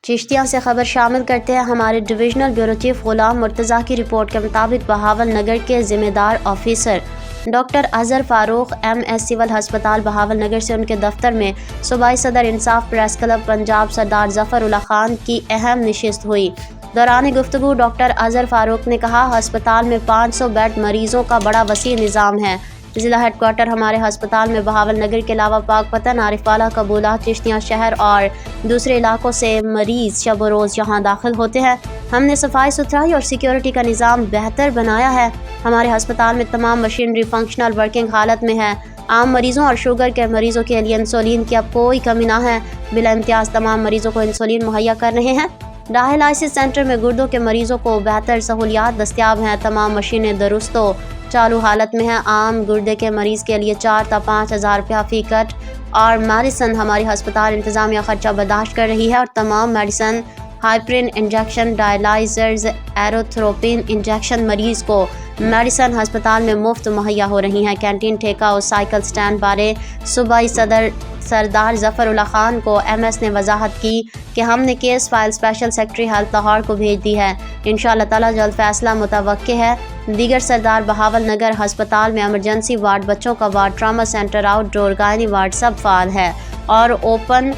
چشتیہ سے خبر شامل کرتے ہیں۔ ہمارے divisional bureau chief Ghulam Murtaza کی رپورٹ کے مطابق بہاول نگر کے ذمہ دار آفیسر ڈاکٹر اظہر فاروق MS سول ہسپتال بہاول نگر سے ان کے دفتر میں صوبائی صدر انصاف پریس کلب پنجاب سردار ظفر اللہ خان کی اہم نشست ہوئی۔ دوران گفتگو ڈاکٹر اظہر فاروق نے کہا، ہسپتال میں 500 بیڈ مریضوں کا بڑا وسیع نظام ہے۔ ضلع ہیڈ کوارٹر ہمارے ہسپتال میں بہاول نگر کے علاوہ پاک پتن، عارف والا، قبولہ، چشتیاں شہر اور دوسرے علاقوں سے مریض شب و روز یہاں داخل ہوتے ہیں۔ ہم نے صفائی ستھرائی اور سیکیورٹی کا نظام بہتر بنایا ہے۔ ہمارے ہسپتال میں تمام مشینری فنکشنل ورکنگ حالت میں ہے۔ عام مریضوں اور شوگر کے مریضوں کے لیے انسولین کی اب کوئی کمی نہ ہے۔ بلا امتیاز تمام مریضوں کو انسولین مہیا کر رہے ہیں۔ ڈائلائسس سینٹر میں گردوں کے مریضوں کو بہتر سہولیات دستیاب ہیں۔ تمام مشینیں درست و چالو حالت میں ہیں۔ عام گردے کے مریض کے لیے 4 تا 5 ہزار روپیہ فی کٹ اور میڈیسن ہماری ہسپتال انتظامیہ خرچہ برداشت کر رہی ہے اور تمام میڈیسن، ہائپرین انجیکشن، ڈائلائزرز، ایروتھروپین انجیکشن مریض کو میڈیسن ہسپتال میں مفت مہیا ہو رہی ہیں۔ کینٹین، ٹھیکہ اور سائیکل سٹینڈ بارے صوبائی صدر سردار ظفر اللہ خان کو MS نے وضاحت کی کہ ہم نے case file special secretary health Lahore کو بھیج دی ہے۔ انشاءاللہ تعالی جلد فیصلہ متوقع ہے۔ دیگر سردار بہاول نگر ہسپتال میں ایمرجنسی وارڈ، بچوں کا وارڈ، ٹراما سینٹر، آؤٹ ڈور گائنی وارڈ سب فعال ہے اور اوپن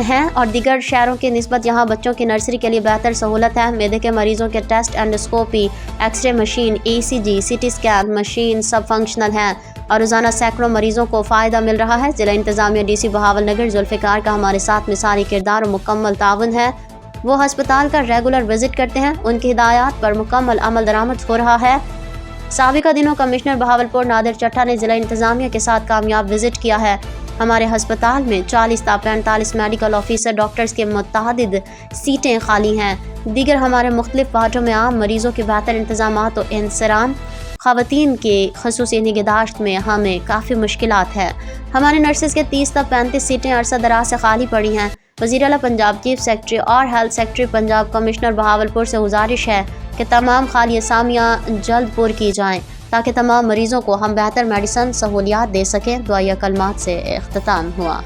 ہیں اور دیگر شہروں کی نسبت یہاں بچوں کی نرسری کے لیے بہتر سہولت ہے۔ معدے کے مریضوں کے test, endoscopy, X ray machine, ECG، CT scan machine سب فنکشنل ہیں اور روزانہ سینکڑوں مریضوں کو فائدہ مل رہا ہے۔ ضلع انتظامیہ DC بہاول نگر ذوالفقار کا ہمارے ساتھ مثالی کردار اور مکمل تعاون ہے۔ وہ ہسپتال کا ریگولر وزٹ کرتے ہیں، ان کی ہدایات پر مکمل عمل درآمد ہو رہا ہے۔ سابقہ دنوں کمشنر بہاولپور نادر چٹھا نے ضلع انتظامیہ کے ساتھ کامیاب وزٹ کیا ہے۔ ہمارے ہسپتال میں 40 تا 45 میڈیکل آفیسر ڈاکٹرز کے متعدد سیٹیں خالی ہیں۔ دیگر ہمارے مختلف وارڈوں میں عام مریضوں کے بہتر انتظامات و انصرام، خواتین کی خصوصی نگہداشت میں ہمیں کافی مشکلات ہے۔ ہمارے نرسز کے 30 تا 35 سیٹیں عرصہ دراز سے خالی پڑی ہیں۔ وزیر اعلیٰ پنجاب، چیف سیکرٹری اور health secretary Punjab, commissioner Bahawalpur سے گزارش ہے کہ تمام خالی اسامیاں جلد پر کی جائیں تاکہ تمام مریضوں کو ہم بہتر میڈیسن سہولیات دے سکیں۔ دعائیہ کلمات سے اختتام ہوا۔